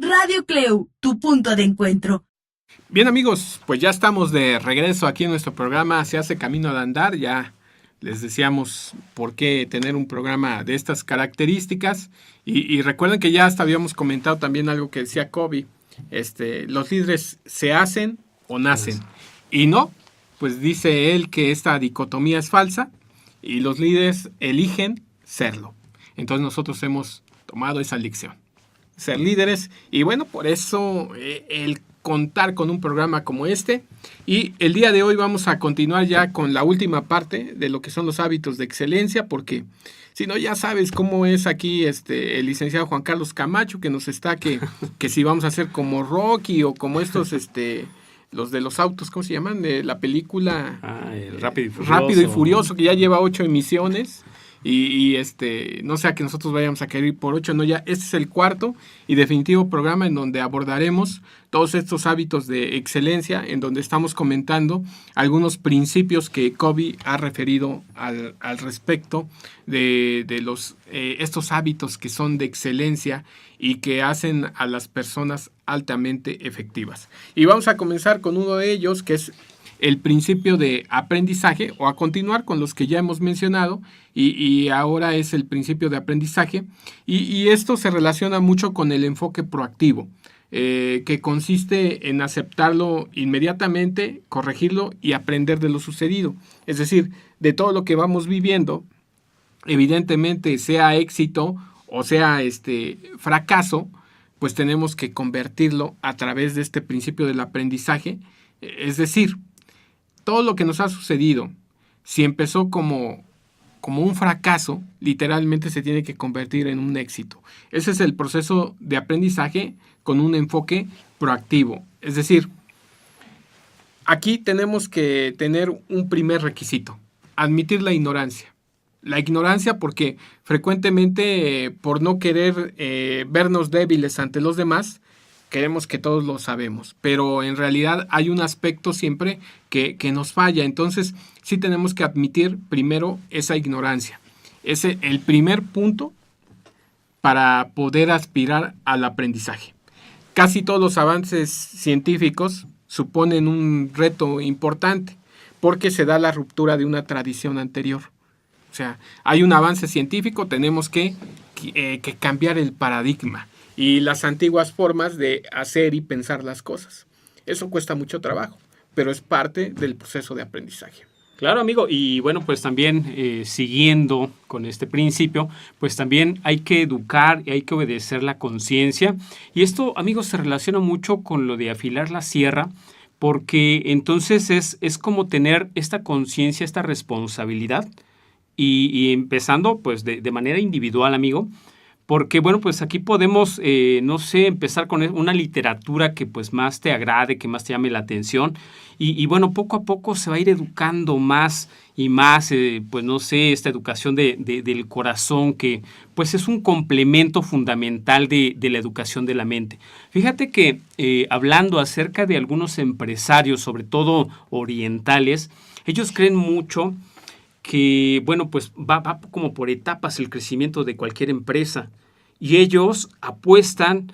Radio Cleu, tu punto de encuentro. Bien amigos, pues ya estamos de regreso aquí en nuestro programa Se hace camino al andar. Ya les decíamos por qué tener un programa de estas características. Y recuerden que ya hasta habíamos comentado también algo que decía Kobe. Los líderes se hacen o nacen. Y no, pues dice él que esta dicotomía es falsa y los líderes eligen serlo. Entonces nosotros hemos tomado esa lección. Ser líderes, y bueno, por eso el contar con un programa como este. Y el día de hoy vamos a continuar ya con la última parte de lo que son los hábitos de excelencia, porque si no, ya sabes cómo es aquí el licenciado Juan Carlos Camacho, que nos está que si vamos a hacer como Rocky o como estos los de los autos, ¿cómo se llaman? De la película el Rápido y Furioso. Rápido y Furioso, que ya lleva 8 emisiones. Y no sea que nosotros vayamos a querer ir por 8, no, ya este es el cuarto y definitivo programa en donde abordaremos todos estos hábitos de excelencia, en donde estamos comentando algunos principios que Kobe ha referido al respecto de estos hábitos que son de excelencia y que hacen a las personas altamente efectivas. Y vamos a comenzar con uno de ellos, que es el principio de aprendizaje, o a continuar con los que ya hemos mencionado, y ahora es el principio de aprendizaje, y esto se relaciona mucho con el enfoque proactivo, que consiste en aceptarlo inmediatamente, corregirlo y aprender de lo sucedido. Es decir, de todo lo que vamos viviendo, evidentemente sea éxito o sea fracaso, pues tenemos que convertirlo a través de este principio del aprendizaje. Es decir, todo lo que nos ha sucedido, si empezó como un fracaso, literalmente se tiene que convertir en un éxito. Ese es el proceso de aprendizaje con un enfoque proactivo. Es decir, aquí tenemos que tener un primer requisito: admitir la ignorancia. La ignorancia porque frecuentemente por no querer vernos débiles ante los demás, queremos que todos lo sabemos, pero en realidad hay un aspecto siempre que nos falla. Entonces sí tenemos que admitir primero esa ignorancia. Es el primer punto para poder aspirar al aprendizaje. Casi todos los avances científicos suponen un reto importante porque se da la ruptura de una tradición anterior. O sea, hay un avance científico, tenemos que cambiar el paradigma y las antiguas formas de hacer y pensar las cosas. Eso cuesta mucho trabajo, pero es parte del proceso de aprendizaje. Claro, amigo, y bueno, pues también siguiendo con este principio, pues también hay que educar y hay que obedecer la conciencia. Y esto, amigos, se relaciona mucho con lo de afilar la sierra, porque entonces es como tener esta conciencia, esta responsabilidad, y empezando pues de manera individual, amigo. Porque, bueno, pues aquí podemos, no sé, empezar con una literatura que pues más te agrade, que más te llame la atención. Y bueno, poco a poco se va a ir educando más y más, pues no sé, esta educación del corazón, que pues es un complemento fundamental de la educación de la mente. Fíjate que hablando acerca de algunos empresarios, sobre todo orientales, ellos creen mucho que, bueno, pues va como por etapas el crecimiento de cualquier empresa, y ellos apuestan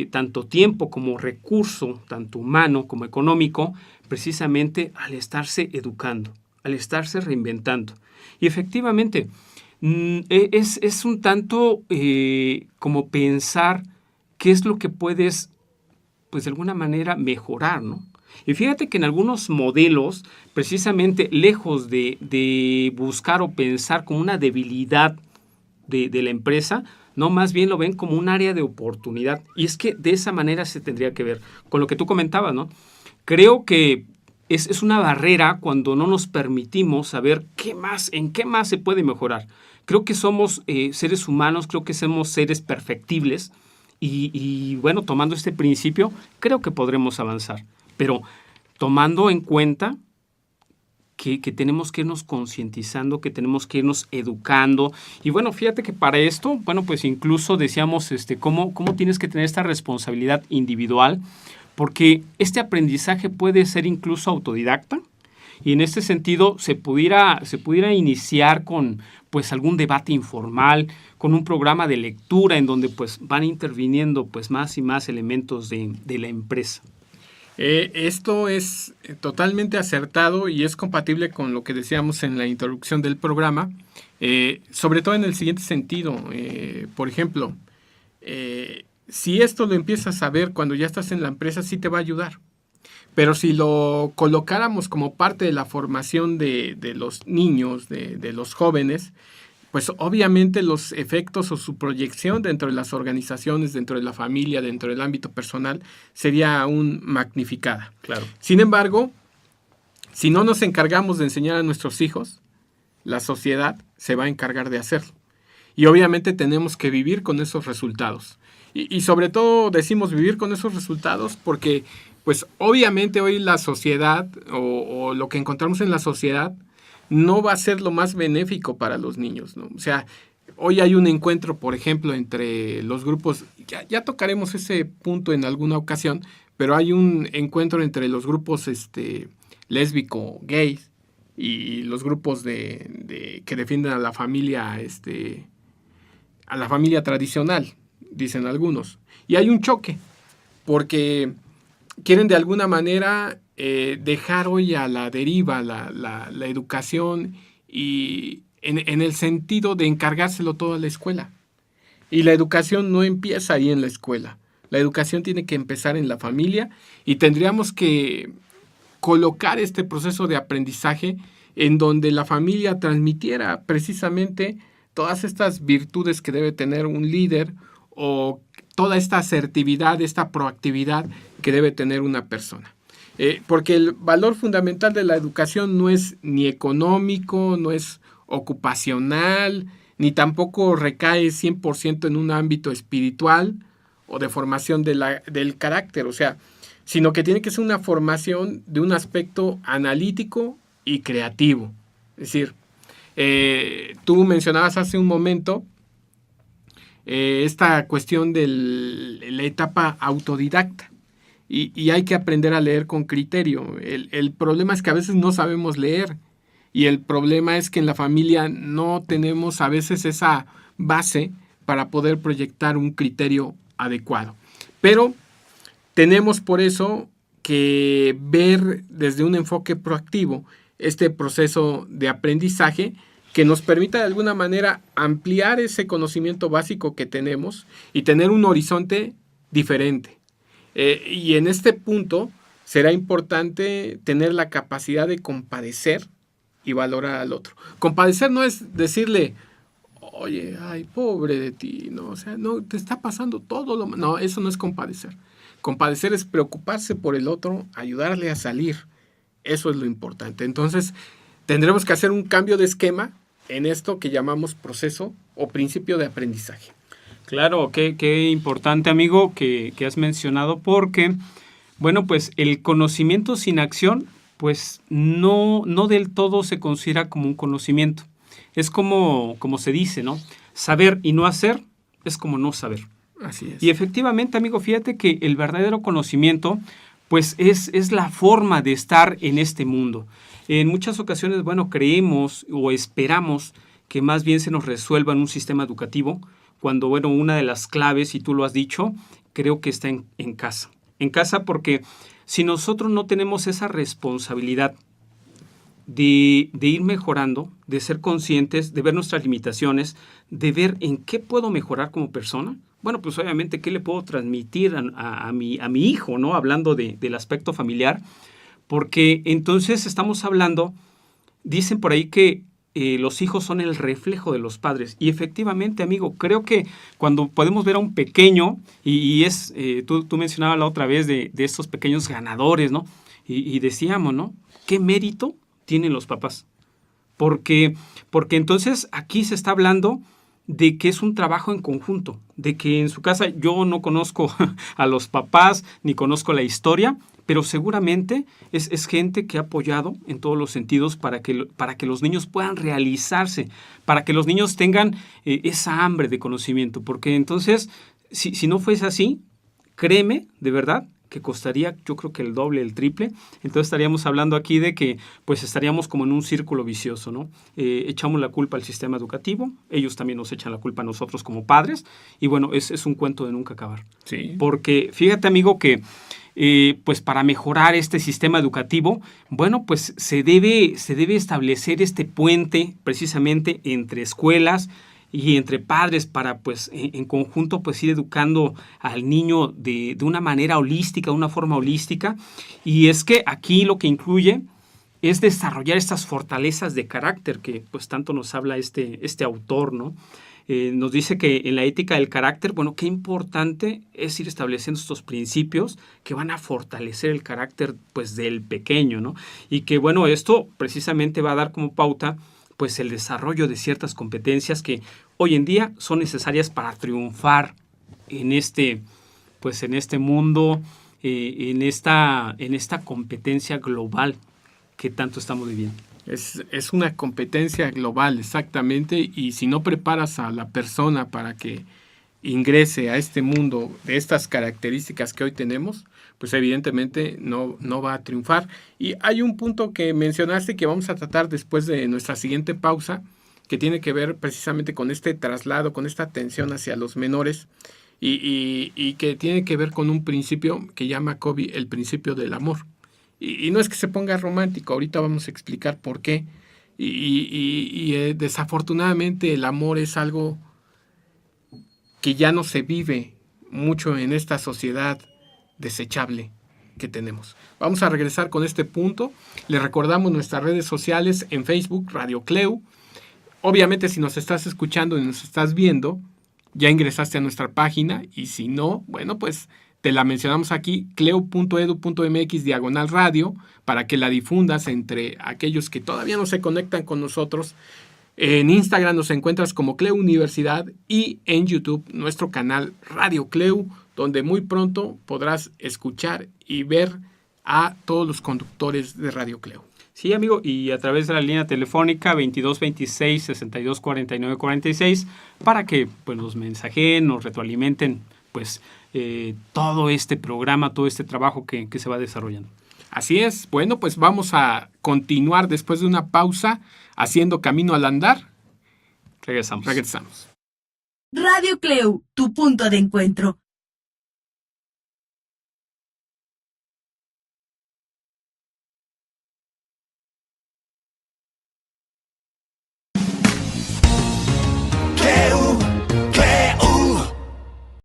tanto tiempo como recurso, tanto humano como económico, precisamente al estarse educando, al estarse reinventando. Y efectivamente, es un tanto como pensar qué es lo que puedes, pues de alguna manera, mejorar, ¿no? Y fíjate que en algunos modelos, precisamente lejos de buscar o pensar como una debilidad de la empresa, no, más bien lo ven como un área de oportunidad. Y es que de esa manera se tendría que ver. Con lo que tú comentabas, ¿no? Creo que es una barrera cuando no nos permitimos saber en qué más se puede mejorar. Creo que somos seres humanos, creo que somos seres perfectibles. Y bueno, tomando este principio, creo que podremos avanzar. Pero tomando en cuenta que tenemos que irnos concientizando, que tenemos que irnos educando. Y bueno, fíjate que para esto, bueno, pues incluso decíamos cómo tienes que tener esta responsabilidad individual, porque este aprendizaje puede ser incluso autodidacta Y en este sentido se pudiera iniciar con pues algún debate informal, con un programa de lectura en donde pues van interviniendo pues más y más elementos de la empresa. Esto es totalmente acertado y es compatible con lo que decíamos en la introducción del programa, sobre todo en el siguiente sentido. Por ejemplo, si esto lo empiezas a ver cuando ya estás en la empresa, sí te va a ayudar. Pero si lo colocáramos como parte de la formación de los niños, de los jóvenes, pues obviamente los efectos o su proyección dentro de las organizaciones, dentro de la familia, dentro del ámbito personal, sería aún magnificada. Claro. Sin embargo, si no nos encargamos de enseñar a nuestros hijos, la sociedad se va a encargar de hacerlo. Y obviamente tenemos que vivir con esos resultados. Y sobre todo decimos vivir con esos resultados porque, pues obviamente hoy la sociedad o lo que encontramos en la sociedad no va a ser lo más benéfico para los niños, ¿no? O sea, hoy hay un encuentro, por ejemplo, entre los grupos, ya tocaremos ese punto en alguna ocasión, pero hay un encuentro entre los grupos lésbico, gay, y los grupos que defienden a la familia, tradicional, dicen algunos. Y hay un choque, porque quieren de alguna manera dejar hoy a la deriva la educación y en el sentido de encargárselo todo a la escuela. Y la educación no empieza ahí en la escuela. La educación tiene que empezar en la familia y tendríamos que colocar este proceso de aprendizaje en donde la familia transmitiera precisamente todas estas virtudes que debe tener un líder o toda esta asertividad, esta proactividad que debe tener una persona. Porque el valor fundamental de la educación no es ni económico, no es ocupacional, ni tampoco recae 100% en un ámbito espiritual o de formación del carácter, o sea, sino que tiene que ser una formación de un aspecto analítico y creativo. Es decir, tú mencionabas hace un momento esta cuestión de la etapa autodidacta. Y hay que aprender a leer con criterio. El problema es que a veces no sabemos leer y el problema es que en la familia no tenemos a veces esa base para poder proyectar un criterio adecuado. Pero tenemos por eso que ver desde un enfoque proactivo este proceso de aprendizaje que nos permita de alguna manera ampliar ese conocimiento básico que tenemos y tener un horizonte diferente. Y en este punto será importante tener la capacidad de compadecer y valorar al otro. Compadecer no es decirle, oye, ay, pobre de ti, no, o sea, no, te está pasando todo lo malo. No, eso no es compadecer. Compadecer es preocuparse por el otro, ayudarle a salir. Eso es lo importante. Entonces, tendremos que hacer un cambio de esquema en esto que llamamos proceso o principio de aprendizaje. Claro, qué importante, amigo, que has mencionado, porque, bueno, pues el conocimiento sin acción, pues no del todo se considera como un conocimiento. Es como se dice, ¿no? Saber y no hacer es como no saber. Así es. Y efectivamente, amigo, fíjate que el verdadero conocimiento, pues es la forma de estar en este mundo. En muchas ocasiones, bueno, creemos o esperamos que más bien se nos resuelva en un sistema educativo, cuando, bueno, una de las claves, y tú lo has dicho, creo que está en casa. En casa porque si nosotros no tenemos esa responsabilidad de ir mejorando, de ser conscientes, de ver nuestras limitaciones, de ver en qué puedo mejorar como persona, bueno, pues obviamente qué le puedo transmitir a mi hijo, ¿no? Hablando del aspecto familiar, porque entonces estamos hablando, dicen por ahí que los hijos son el reflejo de los padres. Y efectivamente, amigo, creo que cuando podemos ver a un pequeño, tú mencionabas la otra vez de estos pequeños ganadores, ¿no? Y decíamos, ¿no? ¿Qué mérito tienen los papás? Porque entonces aquí se está hablando de que es un trabajo en conjunto, de que en su casa yo no conozco a los papás, ni conozco la historia, pero seguramente es gente que ha apoyado en todos los sentidos para que los niños puedan realizarse, para que los niños tengan esa hambre de conocimiento, porque entonces, si no fuese así, créeme, de verdad, que costaría yo creo que el doble, el triple. Entonces estaríamos hablando aquí de que pues estaríamos como en un círculo vicioso, ¿no? Echamos la culpa al sistema educativo, ellos también nos echan la culpa a nosotros como padres, y bueno, es un cuento de nunca acabar. Sí. Porque fíjate, amigo, que pues para mejorar este sistema educativo, bueno, pues se debe establecer este puente precisamente entre escuelas y entre padres para pues en conjunto pues ir educando al niño de una manera holística, de una forma holística. Y es que aquí lo que incluye es desarrollar estas fortalezas de carácter que pues tanto nos habla este autor, ¿no? Nos dice que en la ética del carácter, bueno, qué importante es ir estableciendo estos principios que van a fortalecer el carácter pues del pequeño, ¿no? Y que bueno, esto precisamente va a dar como pauta pues el desarrollo de ciertas competencias que hoy en día son necesarias para triunfar en este mundo, en esta competencia global que tanto estamos viviendo. Es una competencia global, exactamente, y si no preparas a la persona para que ingrese a este mundo de estas características que hoy tenemos, pues evidentemente no va a triunfar. Y hay un punto que mencionaste que vamos a tratar después de nuestra siguiente pausa, que tiene que ver precisamente con este traslado, con esta atención hacia los menores, y que tiene que ver con un principio que llama Covey el principio del amor. Y no es que se ponga romántico, ahorita vamos a explicar por qué. Desafortunadamente el amor es algo que ya no se vive mucho en esta sociedad desechable que tenemos. Vamos a regresar con este punto. Les recordamos nuestras redes sociales en Facebook, Radio Cleu. Obviamente si nos estás escuchando y nos estás viendo, ya ingresaste a nuestra página, y si no, bueno, pues te la mencionamos aquí, cleu.edu.mx/radio, para que la difundas entre aquellos que todavía no se conectan con nosotros. En Instagram nos encuentras como Cleu Universidad, y en YouTube nuestro canal Radio Cleu, donde muy pronto podrás escuchar y ver a todos los conductores de Radio Cleu. Sí, amigo, y a través de la línea telefónica 2226-624946 para que pues, nos mensajeen, nos retroalimenten pues todo este programa, todo este trabajo que se va desarrollando. Así es. Bueno, pues vamos a continuar después de una pausa haciendo camino al andar. Regresamos. Regresamos. Radio Cleu, tu punto de encuentro.